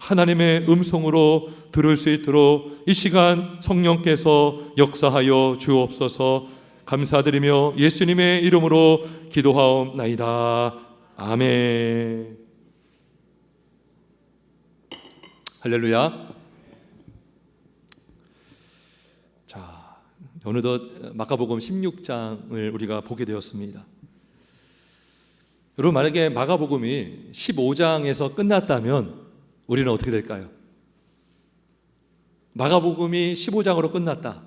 하나님의 음성으로 들을 수 있도록 이 시간 성령께서 역사하여 주옵소서. 감사드리며 예수님의 이름으로 기도하옵나이다. 아멘. 할렐루야. 자, 어느덧 마가복음 16장을 우리가 보게 되었습니다. 여러분, 만약에 마가복음이 15장에서 끝났다면 우리는 어떻게 될까요? 마가복음이 15장으로 끝났다.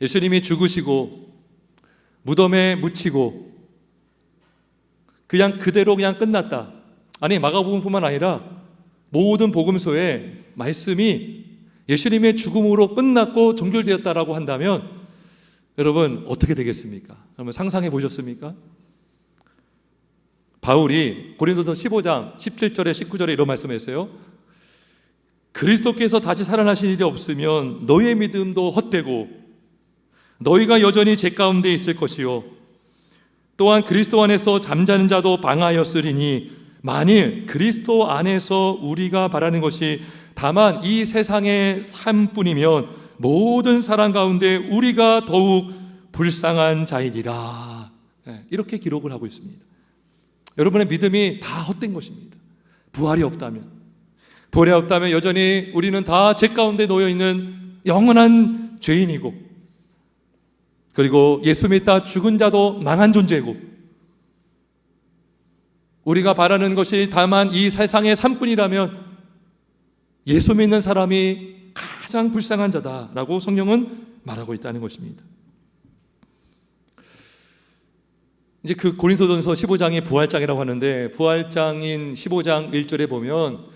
예수님이 죽으시고 무덤에 묻히고 그냥 그대로 그냥 끝났다. 아니, 마가복음뿐만 아니라 모든 복음서에 말씀이 예수님의 죽음으로 끝났고 종결되었다라고 한다면 여러분 어떻게 되겠습니까? 여러분 상상해 보셨습니까? 바울이 고린도서 15장 17절에 19절에 이런 말씀했어요. 그리스도께서 다시 살아나신 일이 없으면 너희의 믿음도 헛되고 너희가 여전히 죄 가운데 있을 것이요 또한 그리스도 안에서 잠자는 자도 방하였으리니 만일 그리스도 안에서 우리가 바라는 것이 다만 이 세상의 삶뿐이면 모든 사람 가운데 우리가 더욱 불쌍한 자이리라. 이렇게 기록을 하고 있습니다. 여러분의 믿음이 다 헛된 것입니다. 부활이 없다면 여전히 우리는 다 죄 가운데 놓여있는 영원한 죄인이고, 그리고 예수 믿다 죽은 자도 망한 존재고, 우리가 바라는 것이 다만 이 세상의 삶뿐이라면 예수 믿는 사람이 가장 불쌍한 자다라고 성경은 말하고 있다는 것입니다. 이제 그 고린도전서 15장이 부활장이라고 하는데, 부활장인 15장 1절에 보면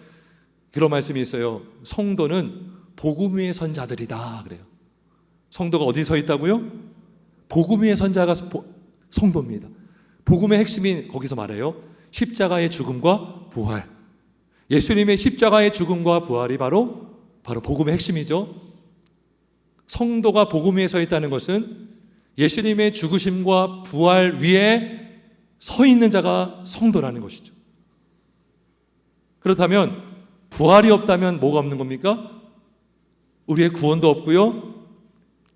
그런 말씀이 있어요. 성도는 복음 위에 선 자들이다 그래요. 성도가 어디 서 있다고요? 복음 위에 선 자가 성도입니다. 복음의 핵심이 거기서 말해요. 십자가의 죽음과 부활. 예수님의 십자가의 죽음과 부활이 바로 복음의 핵심이죠. 성도가 복음 위에 서 있다는 것은 예수님의 죽으심과 부활 위에 서 있는 자가 성도라는 것이죠. 그렇다면 부활이 없다면 뭐가 없는 겁니까? 우리의 구원도 없고요,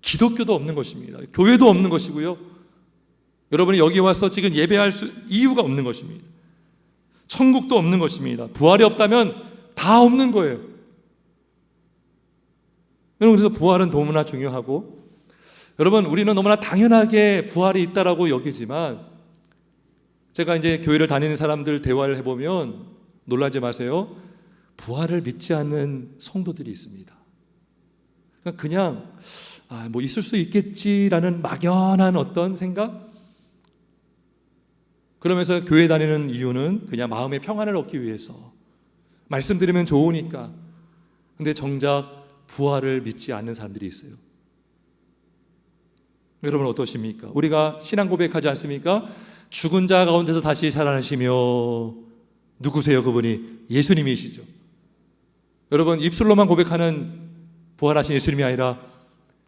기독교도 없는 것입니다. 교회도 없는 것이고요, 여러분이 여기 와서 지금 예배할 이유가 없는 것입니다. 천국도 없는 것입니다. 부활이 없다면 다 없는 거예요. 여러분, 그래서 부활은 너무나 중요하고, 여러분, 우리는 너무나 당연하게 부활이 있다라고 여기지만, 제가 이제 교회를 다니는 사람들 대화를 해보면 놀라지 마세요. 부활을 믿지 않는 성도들이 있습니다. 그냥 뭐 있을 수 있겠지라는 막연한 어떤 생각? 그러면서 교회 다니는 이유는 그냥 마음의 평안을 얻기 위해서, 말씀드리면 좋으니까. 근데 정작 부활을 믿지 않는 사람들이 있어요. 여러분 어떠십니까? 우리가 신앙 고백하지 않습니까? 죽은 자 가운데서 다시 살아나시며, 누구세요? 그분이 예수님이시죠. 여러분, 입술로만 고백하는 부활하신 예수님이 아니라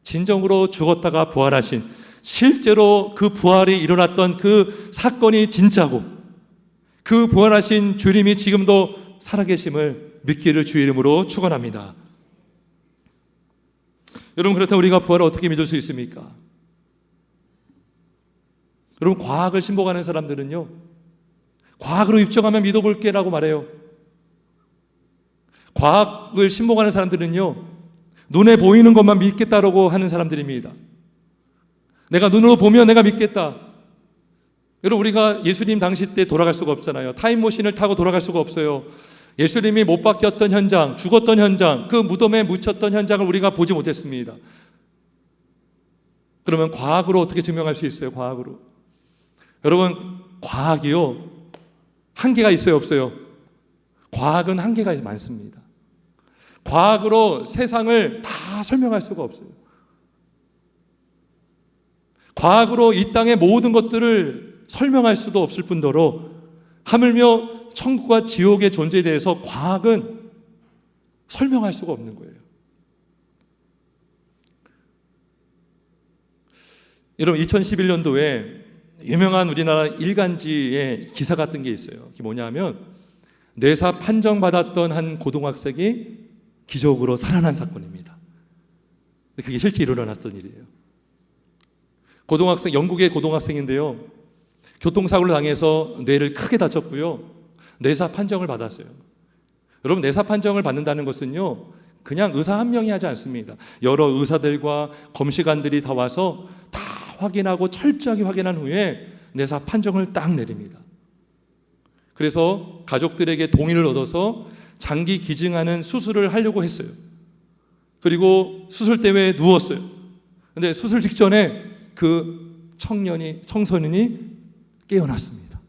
진정으로 죽었다가 부활하신, 실제로 그 부활이 일어났던 그 사건이 진짜고, 그 부활하신 주님이 지금도 살아계심을 믿기를 주의 이름으로 축원합니다. 여러분, 그렇다면 우리가 부활을 어떻게 믿을 수 있습니까? 여러분, 과학을 신봉하는 사람들은요, 과학으로 입증하면 믿어볼게 라고 말해요. 과학을 신봉하는 사람들은요, 눈에 보이는 것만 믿겠다라고 하는 사람들입니다. 내가 눈으로 보면 내가 믿겠다. 여러분, 우리가 예수님 당시 때 돌아갈 수가 없잖아요. 타임머신을 타고 돌아갈 수가 없어요. 예수님이 못 박혔던 현장, 죽었던 현장, 그 무덤에 묻혔던 현장을 우리가 보지 못했습니다. 그러면 과학으로 어떻게 증명할 수 있어요? 과학으로. 여러분, 과학이요, 한계가 있어요, 없어요? 과학은 한계가 많습니다. 과학으로 세상을 다 설명할 수가 없어요. 과학으로 이 땅의 모든 것들을 설명할 수도 없을 뿐더러, 하물며 천국과 지옥의 존재에 대해서 과학은 설명할 수가 없는 거예요. 여러분, 2011년도에 유명한 우리나라 일간지에 기사 같은 게 있어요. 그게 뭐냐면, 뇌사 판정받았던 한 고등학생이 기적으로 살아난 사건입니다. 그게 실제 일어났던 일이에요. 영국의 고등학생인데요. 교통사고를 당해서 뇌를 크게 다쳤고요. 뇌사 판정을 받았어요. 여러분, 뇌사 판정을 받는다는 것은요, 그냥 의사 한 명이 하지 않습니다. 여러 의사들과 검시관들이 다 와서 다 확인하고 철저하게 확인한 후에 뇌사 판정을 딱 내립니다. 그래서 가족들에게 동의를 얻어서 장기 기증하는 수술을 하려고 했어요. 그리고 수술대에 누웠어요. 근데 수술 직전에 그 청소년이 깨어났습니다.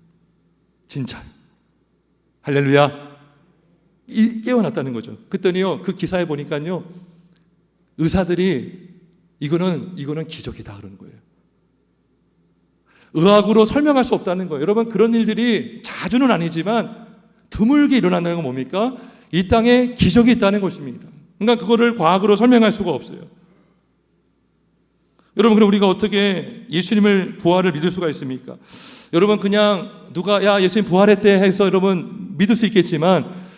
진짜 할렐루야. 깨어났다는 거죠. 그랬더니요, 그 기사에 보니까요, 의사들이 이거는 기적이다 그러는 거예요. 의학으로 설명할 수 없다는 거예요. 여러분, 그런 일들이 자주는 아니지만 드물게 일어난다는 건 뭡니까? 이 땅에 기적이 있다는 것입니다. 그러니까 그거를 과학으로 설명할 수가 없어요. 여러분, 그럼 우리가 어떻게 예수님을 부활을 믿을 수가 있습니까? 여러분, 그냥 누가 야 예수님 부활했대 해서 여러분 믿을 수 있겠지만,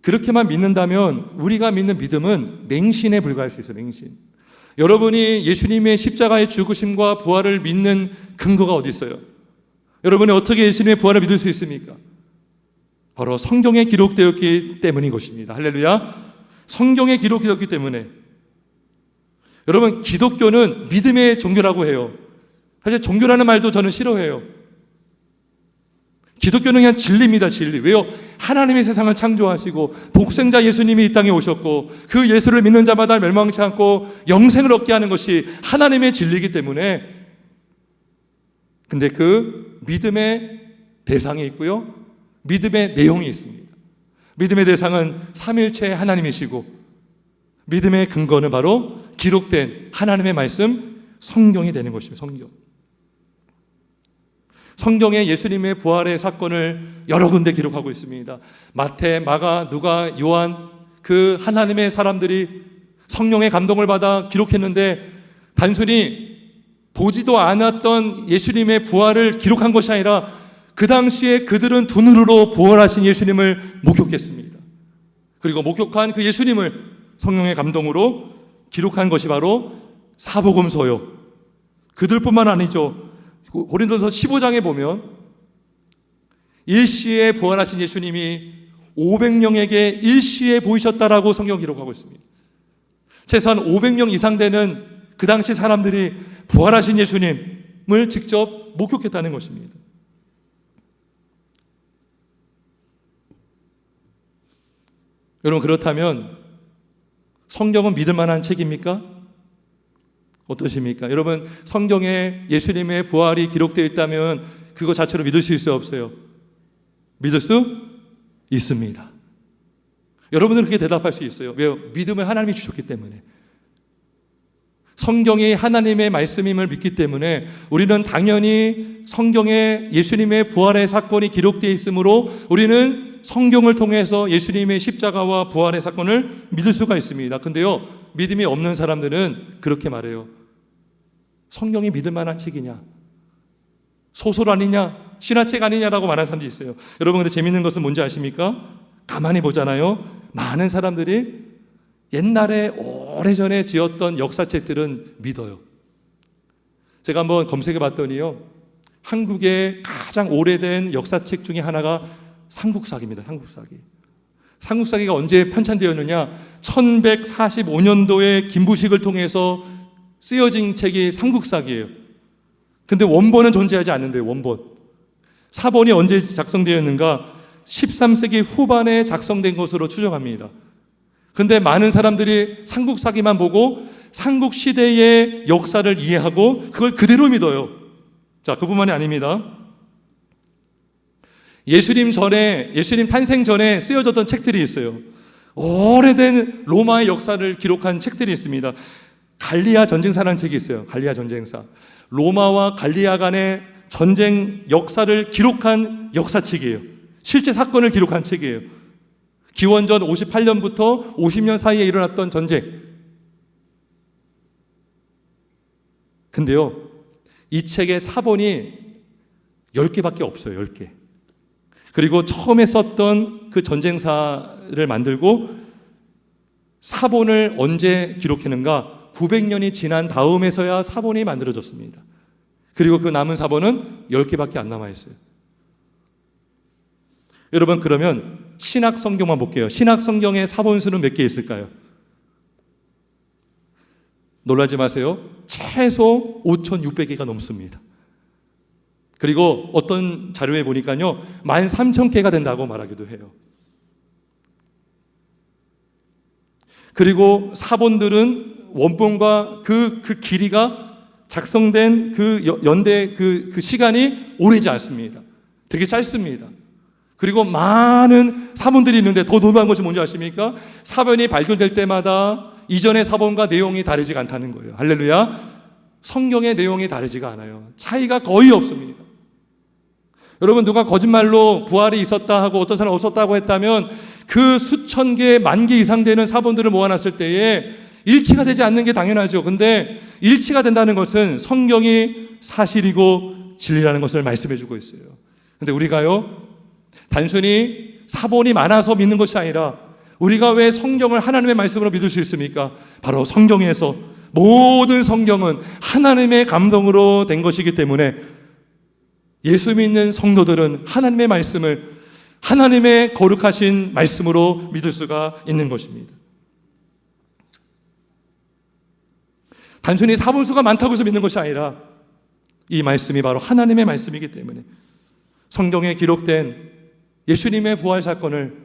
그렇게만 믿는다면 우리가 믿는 믿음은 맹신에 불과할 수 있어요. 맹신. 여러분이 예수님의 십자가의 죽으심과 부활을 믿는 근거가 어디 있어요? 여러분이 어떻게 예수님의 부활을 믿을 수 있습니까? 바로 성경에 기록되었기 때문인 것입니다. 할렐루야. 성경에 기록되었기 때문에. 여러분, 기독교는 믿음의 종교라고 해요. 사실 종교라는 말도 저는 싫어해요. 기독교는 그냥 진리입니다. 진리. 왜요? 하나님이 세상을 창조하시고 독생자 예수님이 이 땅에 오셨고 그 예수를 믿는 자마다 멸망치 않고 영생을 얻게 하는 것이 하나님의 진리이기 때문에. 근데 그 믿음의 대상이 있고요, 믿음의 내용이 있습니다. 믿음의 대상은 삼일체 하나님이시고 믿음의 근거는 바로 기록된 하나님의 말씀 성경이 되는 것입니다. 성경에 예수님의 부활의 사건을 여러 군데 기록하고 있습니다. 마태, 마가, 누가, 요한, 그 하나님의 사람들이 성령의 감동을 받아 기록했는데 단순히 보지도 않았던 예수님의 부활을 기록한 것이 아니라 그 당시에 그들은 두 눈으로 부활하신 예수님을 목격했습니다. 그리고 목격한 그 예수님을 성령의 감동으로 기록한 것이 바로 사복음서요. 그들뿐만 아니죠. 고린도서 15장에 보면 일시에 부활하신 예수님이 500명에게 일시에 보이셨다라고 성경 기록하고 있습니다. 최소한 500명 이상 되는 그 당시 사람들이 부활하신 예수님을 직접 목격했다는 것입니다. 여러분, 그렇다면 성경은 믿을 만한 책입니까? 어떠십니까? 여러분, 성경에 예수님의 부활이 기록되어 있다면 그거 자체로 믿을 수 있어요, 없어요? 믿을 수 있습니다. 여러분은 그렇게 대답할 수 있어요. 왜요? 믿음을 하나님이 주셨기 때문에. 성경이 하나님의 말씀임을 믿기 때문에 우리는 당연히 성경에 예수님의 부활의 사건이 기록되어 있으므로 우리는 성경을 통해서 예수님의 십자가와 부활의 사건을 믿을 수가 있습니다. 근데요, 믿음이 없는 사람들은 그렇게 말해요. 성경이 믿을 만한 책이냐? 소설 아니냐? 신화책 아니냐라고 말하는 사람들이 있어요. 여러분, 근데 재밌는 것은 뭔지 아십니까? 가만히 보잖아요. 많은 사람들이 옛날에 오래전에 지었던 역사책들은 믿어요. 제가 한번 검색해 봤더니요, 한국의 가장 오래된 역사책 중에 하나가 삼국사기입니다. 삼국사기가 언제 편찬되었느냐? 1145년도에 김부식을 통해서 쓰여진 책이 삼국사기예요. 근데 원본은 존재하지 않는데요. 원본. 사본이 언제 작성되었는가? 13세기 후반에 작성된 것으로 추정합니다. 근데 많은 사람들이 삼국사기만 보고 삼국시대의 역사를 이해하고 그걸 그대로 믿어요. 자, 그뿐만이 아닙니다. 예수님 탄생 전에 쓰여졌던 책들이 있어요. 오래된 로마의 역사를 기록한 책들이 있습니다. 갈리아 전쟁사라는 책이 있어요. 갈리아 전쟁사. 로마와 갈리아 간의 전쟁 역사를 기록한 역사책이에요. 실제 사건을 기록한 책이에요. 기원전 58년부터 50년 사이에 일어났던 전쟁. 근데요, 이 책의 사본이 10개밖에 없어요. 10개. 그리고 처음에 썼던 그 전쟁사를 만들고 사본을 언제 기록했는가? 900년이 지난 다음에서야 사본이 만들어졌습니다. 그리고 그 남은 사본은 10개밖에 안 남아있어요. 여러분, 그러면 신약 성경만 볼게요. 신약 성경의 사본수는 몇 개 있을까요? 놀라지 마세요. 최소 5,600개가 넘습니다. 그리고 어떤 자료에 보니까요, 13,000개가 된다고 말하기도 해요. 그리고 사본들은 원본과 그 길이가 작성된 그 연대 그 시간이 오래지 않습니다. 되게 짧습니다. 그리고 많은 사본들이 있는데 더 놀라운 것이 뭔지 아십니까? 사본이 발견될 때마다 이전의 사본과 내용이 다르지가 않다는 거예요. 할렐루야. 성경의 내용이 다르지가 않아요. 차이가 거의 없습니다. 여러분, 누가 거짓말로 부활이 있었다 하고 어떤 사람 없었다고 했다면 그 수천 개, 만 개 이상 되는 사본들을 모아놨을 때에 일치가 되지 않는 게 당연하죠. 근데 일치가 된다는 것은 성경이 사실이고 진리라는 것을 말씀해 주고 있어요. 근데 우리가요, 단순히 사본이 많아서 믿는 것이 아니라 우리가 왜 성경을 하나님의 말씀으로 믿을 수 있습니까? 바로 성경에서 모든 성경은 하나님의 감동으로 된 것이기 때문에 예수 믿는 성도들은 하나님의 말씀을 하나님의 거룩하신 말씀으로 믿을 수가 있는 것입니다. 단순히 사본수가 많다고 해서 믿는 것이 아니라 이 말씀이 바로 하나님의 말씀이기 때문에 성경에 기록된 예수님의 부활 사건을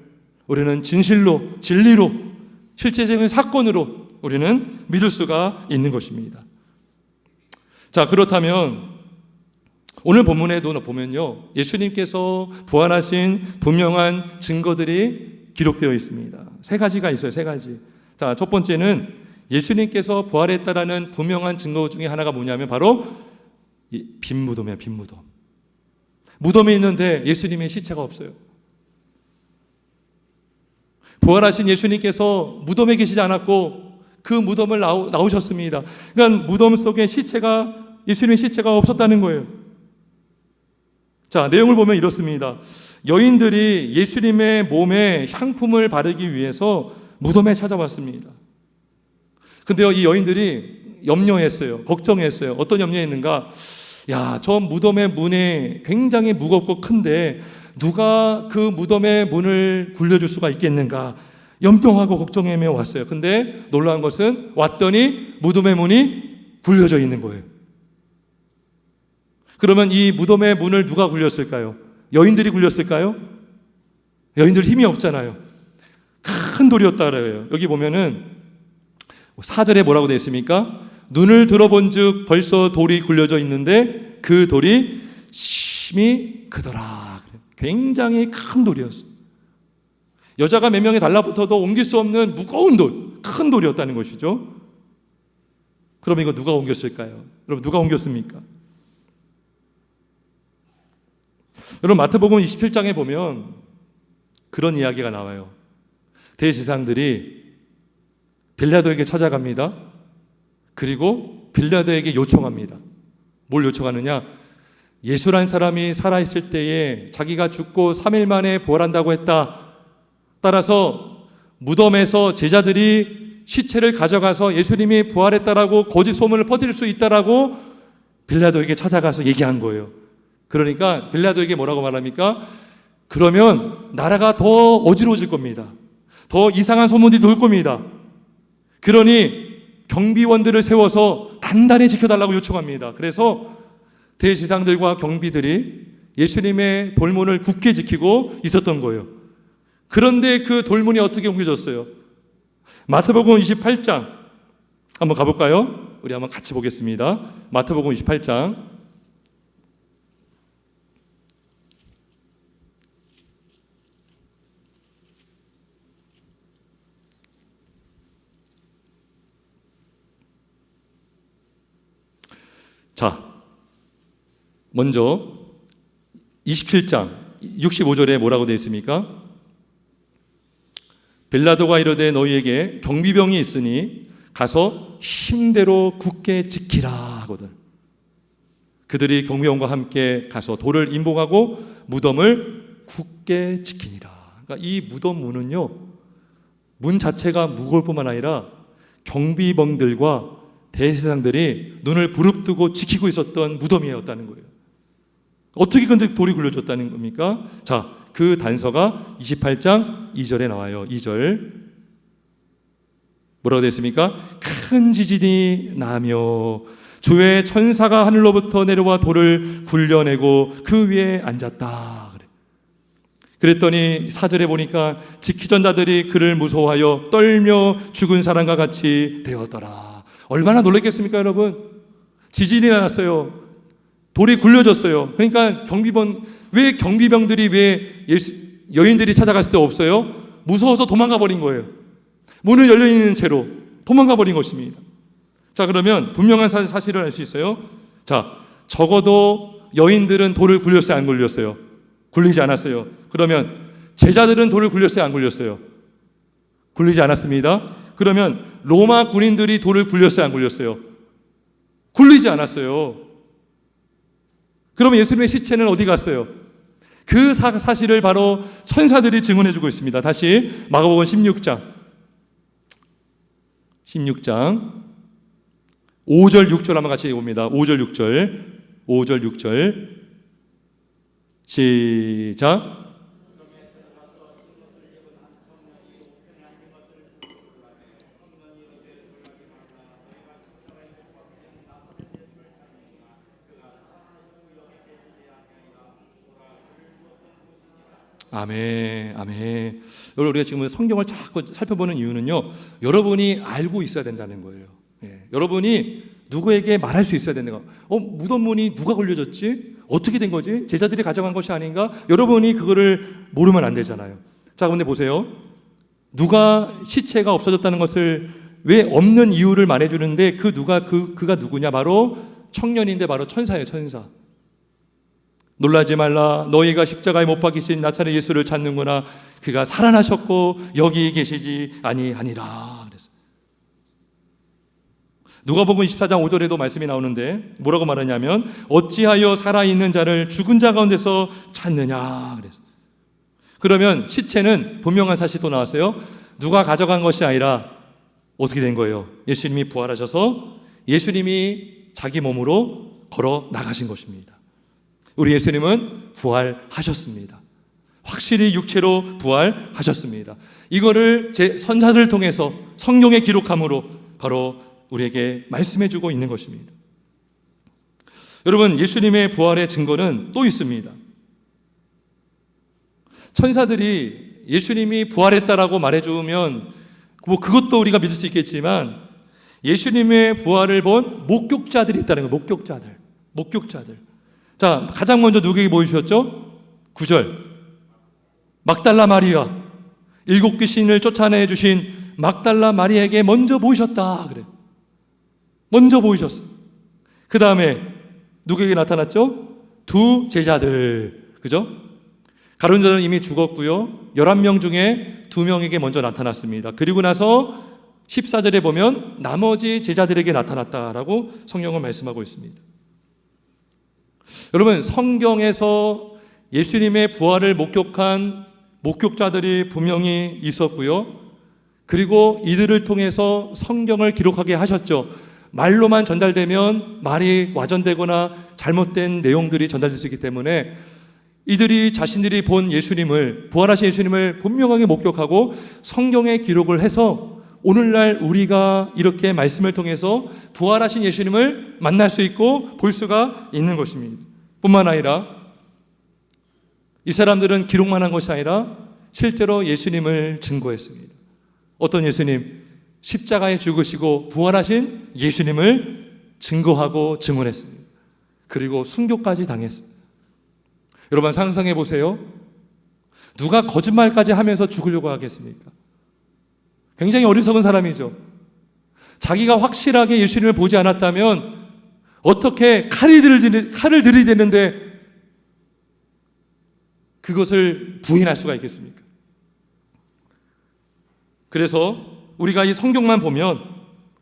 우리는 진실로, 진리로, 실제적인 사건으로 우리는 믿을 수가 있는 것입니다. 자, 그렇다면 오늘 본문에도 보면요, 예수님께서 부활하신 분명한 증거들이 기록되어 있습니다. 세 가지가 있어요. 세 가지. 자, 첫 번째는 예수님께서 부활했다라는 분명한 증거 중에 하나가 뭐냐면 바로 빈 무덤이에요. 빈 무덤. 무덤이 있는데 예수님의 시체가 없어요. 부활하신 예수님께서 무덤에 계시지 않았고 그 무덤을 나오셨습니다. 그러니까 무덤 속에 예수님의 시체가 없었다는 거예요. 자, 내용을 보면 이렇습니다. 여인들이 예수님의 몸에 향품을 바르기 위해서 무덤에 찾아왔습니다. 근데요, 이 여인들이 염려했어요. 걱정했어요. 어떤 염려했는가? 야, 저 무덤의 문이 굉장히 무겁고 큰데 누가 그 무덤의 문을 굴려줄 수가 있겠는가? 염려하고 걱정하며 왔어요. 근데 놀라운 것은 왔더니 무덤의 문이 굴려져 있는 거예요. 그러면 이 무덤의 문을 누가 굴렸을까요? 여인들이 굴렸을까요? 여인들 힘이 없잖아요. 큰 돌이었다 그래요. 여기 보면은 4절에 뭐라고 되어 있습니까? 눈을 들어본 즉 벌써 돌이 굴려져 있는데 그 돌이 심히 크더라. 굉장히 큰 돌이었어요. 여자가 몇 명이 달라붙어도 옮길 수 없는 무거운 돌, 큰 돌이었다는 것이죠. 그럼 이거 누가 옮겼을까요? 여러분, 누가 옮겼습니까? 여러분, 마태복음 27장에 보면 그런 이야기가 나와요. 대제사장들이 빌라도에게 찾아갑니다. 그리고 빌라도에게 요청합니다. 뭘 요청하느냐? 예수란 사람이 살아있을 때에 자기가 죽고 3일 만에 부활한다고 했다. 따라서 무덤에서 제자들이 시체를 가져가서 예수님이 부활했다라고 거짓 소문을 퍼뜨릴 수 있다라고 빌라도에게 찾아가서 얘기한 거예요. 그러니까 빌라도에게 뭐라고 말합니까? 그러면 나라가 더 어지러워질 겁니다. 더 이상한 소문이 돌 겁니다. 그러니 경비원들을 세워서 단단히 지켜달라고 요청합니다. 그래서 대제사장들과 경비들이 예수님의 돌문을 굳게 지키고 있었던 거예요. 그런데 그 돌문이 어떻게 옮겨졌어요? 마태복음 28장 한번 가볼까요? 우리 한번 같이 보겠습니다. 마태복음 28장 자, 먼저 27장 65절에 뭐라고 되어 있습니까? 빌라도가 이르되 너희에게 경비병이 있으니 가서 힘대로 굳게 지키라 하거든. 그들이 경비병과 함께 가서 돌을 임복하고 무덤을 굳게 지키니라. 그러니까 이 무덤 문은요, 문 자체가 무거울 뿐만 아니라 경비병들과 대제사장들이 눈을 부릅뜨고 지키고 있었던 무덤이었다는 거예요. 어떻게 근데 돌이 굴려졌다는 겁니까? 자, 그 단서가 28장 2절에 나와요. 2절 뭐라고 되어 있습니까? 큰 지진이 나며 주의 천사가 하늘로부터 내려와 돌을 굴려내고 그 위에 앉았다. 그랬더니 4절에 보니까 지키던 자들이 그를 무서워하여 떨며 죽은 사람과 같이 되었더라. 얼마나 놀랐겠습니까, 여러분? 지진이 났어요. 돌이 굴려졌어요. 그러니까 왜 경비병들이 왜 여인들이 찾아갔을 때 없어요? 무서워서 도망가 버린 거예요. 문은 열려 있는 채로 도망가 버린 것입니다. 자, 그러면 분명한 사실을 알 수 있어요. 자, 적어도 여인들은 돌을 굴렸어요, 안 굴렸어요? 굴리지 않았어요. 그러면 제자들은 돌을 굴렸어요, 안 굴렸어요? 굴리지 않았습니다. 그러면 로마 군인들이 돌을 굴렸어요, 안 굴렸어요? 굴리지 않았어요. 그러면 예수님의 시체는 어디 갔어요? 그 사실을 바로 천사들이 증언해 주고 있습니다. 다시 마가복음 16장 5절 6절 한번 같이 읽어봅니다. 5절 6절 시작. 아멘, 아멘. 여러분, 우리가 지금 성경을 자꾸 살펴보는 이유는요, 여러분이 알고 있어야 된다는 거예요. 예, 여러분이 누구에게 말할 수 있어야 된다는 거. 무덤문이 누가 걸려졌지? 어떻게 된 거지? 제자들이 가져간 것이 아닌가? 여러분이 그거를 모르면 안 되잖아요. 자, 근데 보세요. 누가 시체가 없어졌다는 것을 왜 없는 이유를 말해주는데 그가 누구냐? 바로 청년인데 바로 천사예요, 천사. 놀라지 말라. 너희가 십자가에 못 박히신 나사렛 예수를 찾는구나. 그가 살아나셨고 여기 계시지 아니하니라. 그랬어요. 누가복음 24장 5절에도 말씀이 나오는데 뭐라고 말하냐면 어찌하여 살아있는 자를 죽은 자 가운데서 찾느냐. 그랬어요. 그러면 시체는 분명한 사실도 나왔어요. 누가 가져간 것이 아니라 어떻게 된 거예요? 예수님이 부활하셔서 예수님이 자기 몸으로 걸어 나가신 것입니다. 우리 예수님은 부활하셨습니다. 확실히 육체로 부활하셨습니다. 이거를 제 선자들을 통해서 성경에 기록함으로 바로 우리에게 말씀해주고 있는 것입니다. 여러분, 예수님의 부활의 증거는 또 있습니다. 천사들이 예수님이 부활했다라고 말해주면 그것도 우리가 믿을 수 있겠지만 예수님의 부활을 본 목격자들이 있다는 거예요. 목격자들. 자, 가장 먼저 누구에게 보여주셨죠? 9절. 막달라 마리아. 7 귀신을 쫓아내 주신 막달라 마리아에게 먼저 보이셨다. 그래. 먼저 보이셨어. 그 다음에 누구에게 나타났죠? 2 제자들. 그죠? 가룟 자는 이미 죽었고요. 11명 중에 2명에게 먼저 나타났습니다. 그리고 나서 14절에 보면 나머지 제자들에게 나타났다라고 성경은 말씀하고 있습니다. 여러분, 성경에서 예수님의 부활을 목격한 목격자들이 분명히 있었고요. 그리고 이들을 통해서 성경을 기록하게 하셨죠. 말로만 전달되면 말이 와전되거나 잘못된 내용들이 전달될 수 있기 때문에 이들이 자신들이 본 예수님을, 부활하신 예수님을 분명하게 목격하고 성경에 기록을 해서 오늘날 우리가 이렇게 말씀을 통해서 부활하신 예수님을 만날 수 있고 볼 수가 있는 것입니다. 뿐만 아니라 이 사람들은 기록만 한 것이 아니라 실제로 예수님을 증거했습니다. 어떤 예수님? 십자가에 죽으시고 부활하신 예수님을 증거하고 증언했습니다. 그리고 순교까지 당했습니다. 여러분, 상상해 보세요. 누가 거짓말까지 하면서 죽으려고 하겠습니까? 굉장히 어리석은 사람이죠. 자기가 확실하게 예수님을 보지 않았다면 어떻게 칼을 들이대는데 그것을 부인할 수가 있겠습니까? 그래서 우리가 이 성경만 보면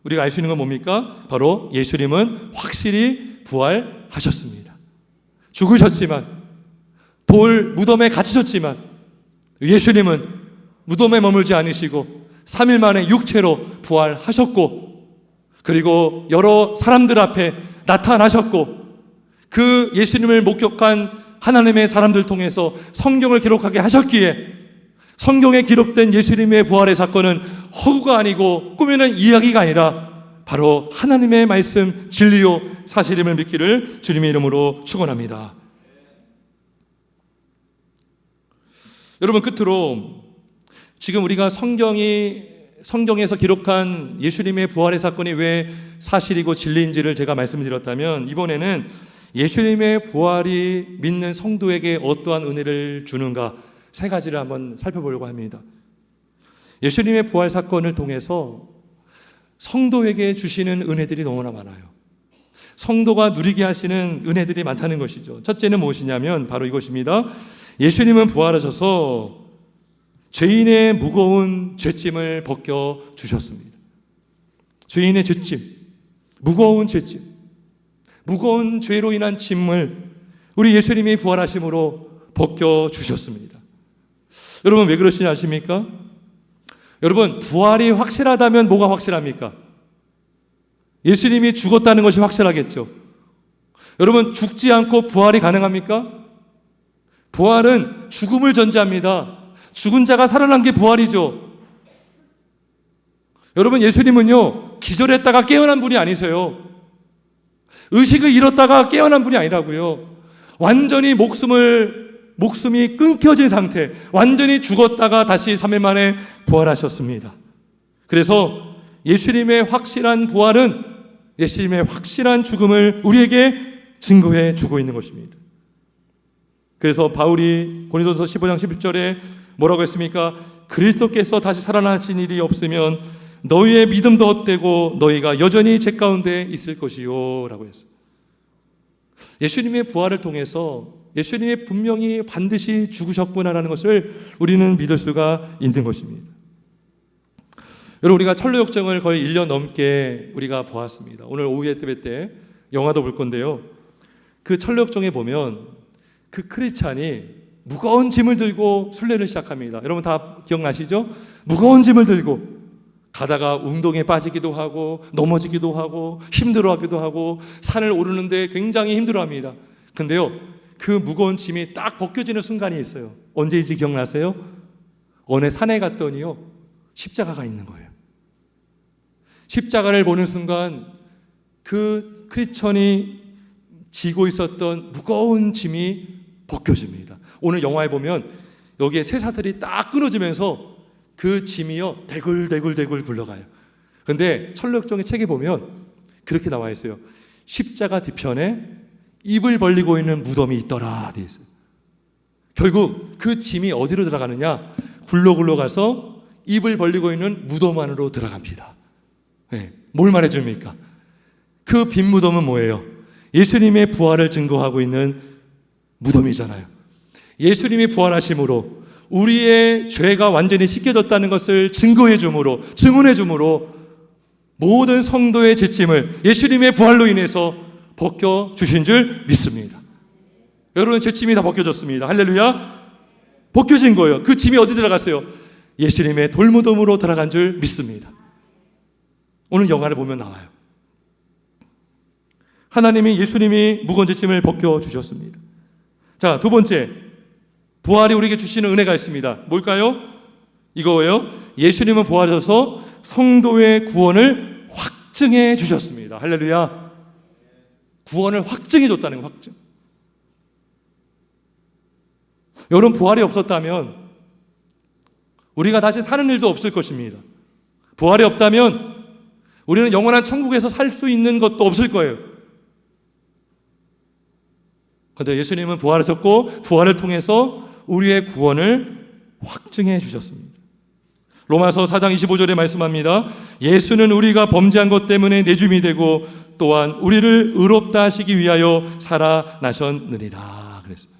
우리가 알 수 있는 건 뭡니까? 바로 예수님은 확실히 부활하셨습니다. 죽으셨지만, 무덤에 갇히셨지만 예수님은 무덤에 머물지 않으시고 3일 만에 육체로 부활하셨고, 그리고 여러 사람들 앞에 나타나셨고, 그 예수님을 목격한 하나님의 사람들 통해서 성경을 기록하게 하셨기에 성경에 기록된 예수님의 부활의 사건은 허구가 아니고 꾸미는 이야기가 아니라 바로 하나님의 말씀, 진리요 사실임을 믿기를 주님의 이름으로 축원합니다. 여러분, 끝으로 지금 우리가 성경에서 기록한 예수님의 부활의 사건이 왜 사실이고 진리인지를 제가 말씀드렸다면, 이번에는 예수님의 부활이 믿는 성도에게 어떠한 은혜를 주는가 세 가지를 한번 살펴보려고 합니다. 예수님의 부활 사건을 통해서 성도에게 주시는 은혜들이 너무나 많아요. 성도가 누리게 하시는 은혜들이 많다는 것이죠. 첫째는 무엇이냐면 바로 이것입니다. 예수님은 부활하셔서 죄인의 무거운 죄짐을 벗겨 주셨습니다. 죄인의 죄짐, 무거운 죄짐, 무거운 죄로 인한 짐을 우리 예수님이 부활하심으로 벗겨 주셨습니다. 여러분, 왜 그러시지 아십니까? 여러분, 부활이 확실하다면 뭐가 확실합니까? 예수님이 죽었다는 것이 확실하겠죠. 여러분, 죽지 않고 부활이 가능합니까? 부활은 죽음을 전제합니다. 죽은 자가 살아난 게 부활이죠. 여러분, 예수님은요, 기절했다가 깨어난 분이 아니세요. 의식을 잃었다가 깨어난 분이 아니라고요. 완전히 목숨이 끊겨진 상태, 완전히 죽었다가 다시 3일 만에 부활하셨습니다. 그래서 예수님의 확실한 부활은 예수님의 확실한 죽음을 우리에게 증거해 주고 있는 것입니다. 그래서 바울이 고린도서 15장 11절에 뭐라고 했습니까? 그리스도께서 다시 살아나신 일이 없으면 너희의 믿음도 헛되고 너희가 여전히 죄 가운데 있을 것이요 라고 했어요. 예수님의 부활을 통해서 예수님이 분명히 반드시 죽으셨구나라는 것을 우리는 믿을 수가 있는 것입니다. 여러분, 우리가 철로역정을 거의 1년 넘게 우리가 보았습니다. 오늘 오후 예배 때 영화도 볼 건데요, 그 철로역정에 보면 그 크리스찬이 무거운 짐을 들고 순례를 시작합니다. 여러분 다 기억나시죠? 무거운 짐을 들고 가다가 운동에 빠지기도 하고 넘어지기도 하고 힘들어하기도 하고 산을 오르는데 굉장히 힘들어합니다. 근데요, 그 무거운 짐이 딱 벗겨지는 순간이 있어요. 언제인지 기억나세요? 어느 산에 갔더니요, 십자가가 있는 거예요. 십자가를 보는 순간 그 크리스천이 지고 있었던 무거운 짐이 벗겨집니다. 오늘 영화에 보면 여기에 쇠사슬이 딱 끊어지면서 그 짐이요 대굴대굴 굴러가요. 근데 철로역정의 책에 보면 그렇게 나와 있어요. 십자가 뒤편에 입을 벌리고 있는 무덤이 있더라 돼 있어요. 결국 그 짐이 어디로 들어가느냐? 굴러 가서 입을 벌리고 있는 무덤 안으로 들어갑니다. 네, 뭘 말해줍니까? 그 빈 무덤은 뭐예요? 예수님의 부활을 증거하고 있는 무덤이잖아요. 예수님이 부활하심으로 우리의 죄가 완전히 씻겨졌다는 것을 증거해 주므로, 증언해 주므로 모든 성도의 죄짐을 예수님의 부활로 인해서 벗겨 주신 줄 믿습니다. 여러분, 죄짐이 다 벗겨졌습니다. 할렐루야. 벗겨진 거예요. 그 짐이 어디 들어갔어요? 예수님의 돌무덤으로 들어간 줄 믿습니다. 오늘 영화를 보면 나와요. 하나님이 예수님이 무거운 죄짐을 벗겨 주셨습니다. 자, 두 번째, 부활이 우리에게 주시는 은혜가 있습니다. 뭘까요? 이거예요. 예수님은 부활하셔서 성도의 구원을 확증해 주셨습니다. 할렐루야. 구원을 확증해 줬다는 거예요. 확증. 여러분, 부활이 없었다면 우리가 다시 사는 일도 없을 것입니다. 부활이 없다면 우리는 영원한 천국에서 살 수 있는 것도 없을 거예요. 그런데 예수님은 부활하셨고 부활을 통해서 우리의 구원을 확증해 주셨습니다. 로마서 4장 25절에 말씀합니다. 예수는 우리가 범죄한 것 때문에 내줌이 되고 또한 우리를 의롭다 하시기 위하여 살아나셨느니라 그랬어요.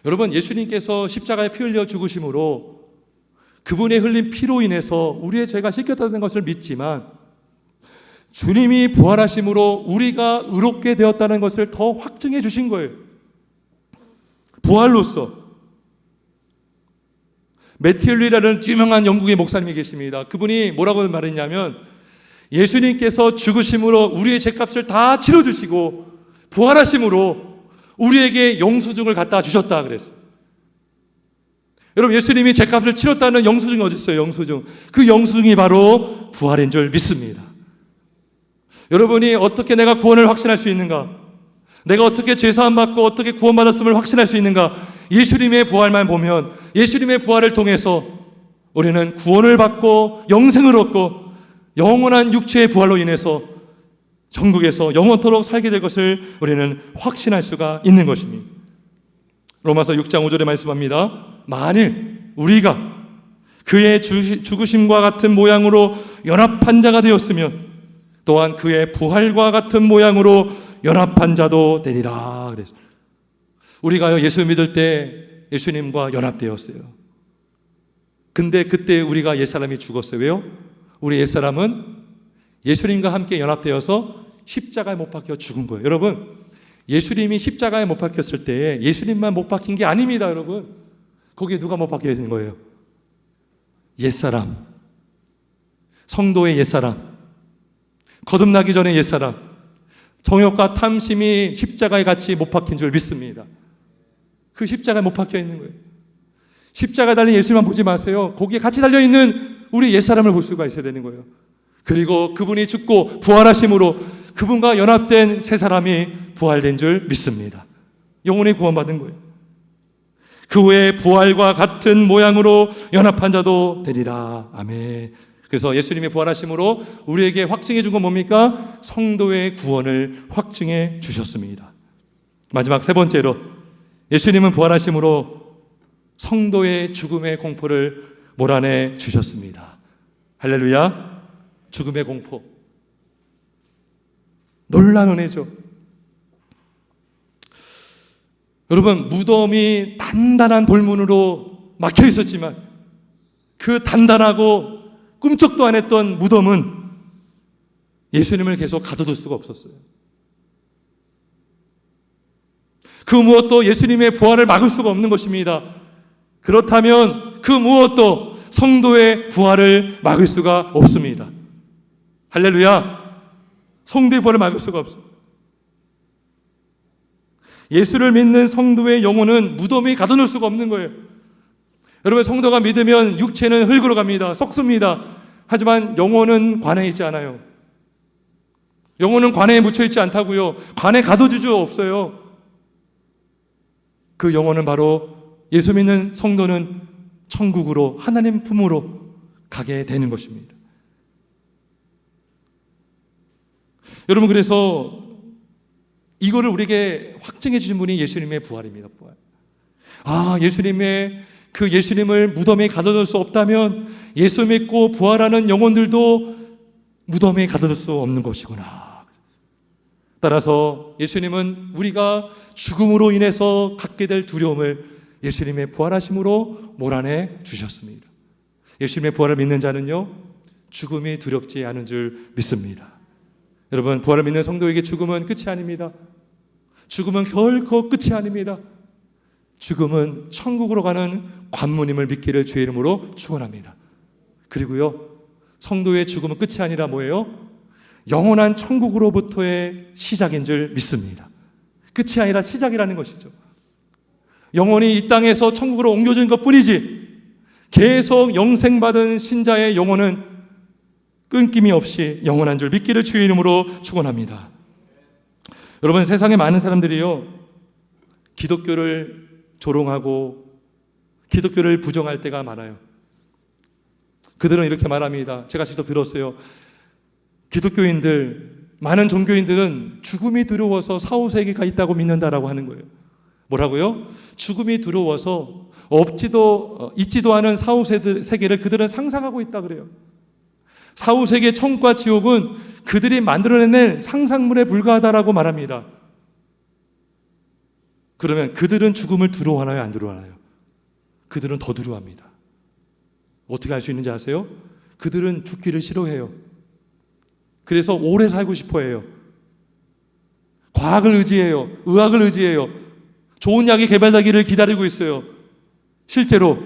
여러분, 예수님께서 십자가에 피 흘려 죽으심으로 그분의 흘린 피로 인해서 우리의 죄가 씻겼다는 것을 믿지만 주님이 부활하심으로 우리가 의롭게 되었다는 것을 더 확증해 주신 거예요. 부활로서 매틸리라는 유명한 영국의 목사님이 계십니다. 그분이 뭐라고 말했냐면 예수님께서 죽으심으로 우리의 죄값을 다 치러주시고 부활하심으로 우리에게 영수증을 갖다 주셨다 그랬어요. 여러분, 예수님이 죄값을 치렀다는 영수증이 어디 있어요? 영수증. 그 영수증이 바로 부활인 줄 믿습니다. 여러분이 어떻게 내가 구원을 확신할 수 있는가? 내가 어떻게 죄사함 받고 어떻게 구원받았음을 확신할 수 있는가? 예수님의 부활만 보면, 예수님의 부활을 통해서 우리는 구원을 받고 영생을 얻고 영원한 육체의 부활로 인해서 천국에서 영원토록 살게 될 것을 우리는 확신할 수가 있는 것입니다. 로마서 6장 5절에 말씀합니다. 만일 우리가 그의 죽으심과 같은 모양으로 연합한 자가 되었으면 또한 그의 부활과 같은 모양으로 연합한 자도 되리라. 그래서 우리가요, 예수 믿을 때 예수님과 연합되었어요. 근데 그때 우리가 옛사람이 죽었어요. 왜요? 우리 옛사람은 예수님과 함께 연합되어서 십자가에 못 박혀 죽은 거예요. 여러분, 예수님이 십자가에 못 박혔을 때 예수님만 못 박힌 게 아닙니다. 여러분, 거기에 누가 못 박혀 있는 거예요? 옛사람, 성도의 옛사람, 거듭나기 전에 옛사람, 정욕과 탐심이 십자가에 같이 못 박힌 줄 믿습니다. 그 십자가에 못 박혀 있는 거예요. 십자가에 달린 예수님만 보지 마세요. 거기에 같이 달려있는 우리 옛사람을 볼 수가 있어야 되는 거예요. 그리고 그분이 죽고 부활하심으로 그분과 연합된 새 사람이 부활된 줄 믿습니다. 영혼이 구원받은 거예요. 그 후에 부활과 같은 모양으로 연합한 자도 되리라. 아멘. 그래서 예수님이 부활하심으로 우리에게 확증해 준 건 뭡니까? 성도의 구원을 확증해 주셨습니다. 마지막 세 번째로, 예수님은 부활하심으로 성도의 죽음의 공포를 몰아내 주셨습니다. 할렐루야. 죽음의 공포, 놀라운 은혜죠. 여러분, 무덤이 단단한 돌문으로 막혀 있었지만 그 단단하고 꿈쩍도 안 했던 무덤은 예수님을 계속 가둬둘 수가 없었어요. 그 무엇도 예수님의 부활을 막을 수가 없는 것입니다. 그렇다면 그 무엇도 성도의 부활을 막을 수가 없습니다. 할렐루야. 성도의 부활을 막을 수가 없어요. 예수를 믿는 성도의 영혼은 무덤에 가둬놓을 수가 없는 거예요. 여러분, 성도가 믿으면 육체는 흙으로 갑니다. 썩습니다. 하지만 영혼은 관에 있지 않아요. 영혼은 관에 묻혀 있지 않다고요. 관에 가둬질 수 없어요. 그 영혼은 바로 예수 믿는 성도는 천국으로, 하나님 품으로 가게 되는 것입니다. 여러분, 그래서 이거를 우리에게 확증해 주신 분이 예수님의 부활입니다. 부활. 아, 예수님을 무덤에 가둬둘 수 없다면 예수 믿고 부활하는 영혼들도 무덤에 가둬둘 수 없는 것이구나. 따라서 예수님은 우리가 죽음으로 인해서 갖게 될 두려움을 예수님의 부활하심으로 몰아내 주셨습니다. 예수님의 부활을 믿는 자는요, 죽음이 두렵지 않은 줄 믿습니다. 여러분, 부활을 믿는 성도에게 죽음은 끝이 아닙니다. 죽음은 결코 끝이 아닙니다. 죽음은 천국으로 가는 관문임을 믿기를 주의 이름으로 축원합니다. 그리고요, 성도의 죽음은 끝이 아니라 뭐예요? 영원한 천국으로부터의 시작인 줄 믿습니다. 끝이 아니라 시작이라는 것이죠. 영혼이 이 땅에서 천국으로 옮겨진 것뿐이지 계속 영생받은 신자의 영혼은 끊김이 없이 영원한 줄 믿기를 주의 이름으로 축원합니다. 여러분, 세상에 많은 사람들이요, 기독교를 조롱하고 기독교를 부정할 때가 많아요. 그들은 이렇게 말합니다. 제가 직접 들었어요. 기독교인들, 많은 종교인들은 죽음이 두려워서 사후세계가 있다고 믿는다라고 하는 거예요. 뭐라고요? 죽음이 두려워서 있지도 않은 사후세계를 그들은 상상하고 있다 그래요. 사후세계 천국과 지옥은 그들이 만들어낸 상상물에 불과하다라고 말합니다. 그러면 그들은 죽음을 두려워하나요? 안 두려워하나요? 그들은 더 두려워합니다. 어떻게 알 수 있는지 아세요? 그들은 죽기를 싫어해요. 그래서 오래 살고 싶어 해요. 과학을 의지해요. 의학을 의지해요. 좋은 약이 개발되기를 기다리고 있어요. 실제로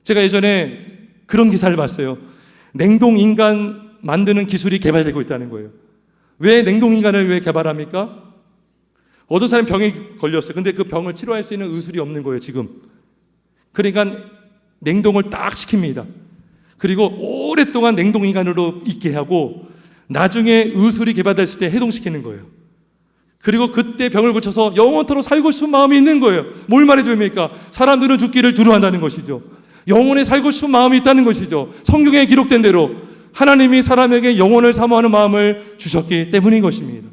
제가 예전에 그런 기사를 봤어요. 냉동인간 만드는 기술이 개발되고 있다는 거예요. 왜 냉동인간을 왜 개발합니까? 어떤 사람이 병에 걸렸어요. 근데 그 병을 치료할 수 있는 의술이 없는 거예요, 지금. 그러니까 냉동을 딱 시킵니다. 그리고 오랫동안 냉동인간으로 있게 하고 나중에 의술이 개발됐을 때 해동시키는 거예요. 그리고 그때 병을 고쳐서 영원토록 살고 싶은 마음이 있는 거예요. 뭘 말해줍니까? 사람들은 죽기를 두려워한다는 것이죠. 영원히 살고 싶은 마음이 있다는 것이죠. 성경에 기록된 대로 하나님이 사람에게 영혼을 사모하는 마음을 주셨기 때문인 것입니다.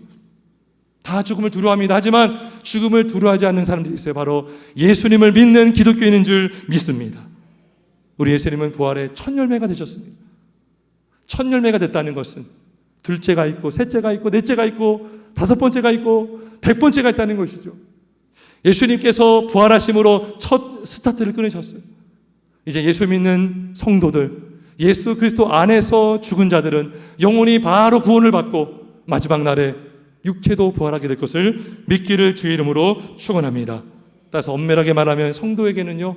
다 죽음을 두려워합니다. 하지만 죽음을 두려워하지 않는 사람들이 있어요. 바로 예수님을 믿는 기독교인인 줄 믿습니다. 우리 예수님은 부활의 첫 열매가 되셨습니다. 첫 열매가 됐다는 것은 둘째가 있고 셋째가 있고 넷째가 있고 다섯 번째가 있고 100번째가 있다는 것이죠. 예수님께서 부활하심으로 첫 스타트를 끊으셨어요. 이제 예수 믿는 성도들, 예수 그리스도 안에서 죽은 자들은 영혼이 바로 구원을 받고 마지막 날에 육체도 부활하게 될 것을 믿기를 주의 이름으로 축원합니다. 따라서 엄밀하게 말하면 성도에게는요,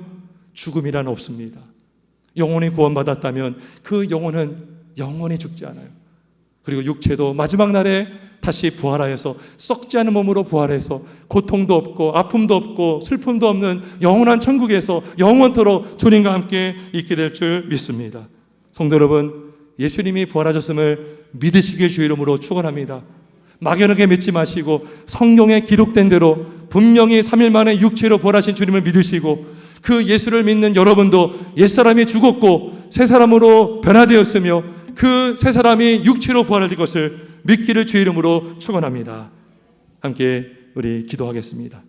죽음이란 없습니다. 영혼이 구원받았다면 그 영혼은 영원히 죽지 않아요. 그리고 육체도 마지막 날에 다시 부활하여서 썩지 않은 몸으로 부활해서 고통도 없고 아픔도 없고 슬픔도 없는 영원한 천국에서 영원토록 주님과 함께 있게 될 줄 믿습니다. 성도 여러분, 예수님이 부활하셨음을 믿으시길 주의 이름으로 축원합니다. 막연하게 믿지 마시고 성경에 기록된 대로 분명히 3일 만에 육체로 부활하신 주님을 믿으시고 그 예수를 믿는 여러분도 옛사람이 죽었고 새 사람으로 변화되었으며 그 새 사람이 육체로 부활할 것을 믿기를 주의 이름으로 축원합니다. 함께 우리 기도하겠습니다.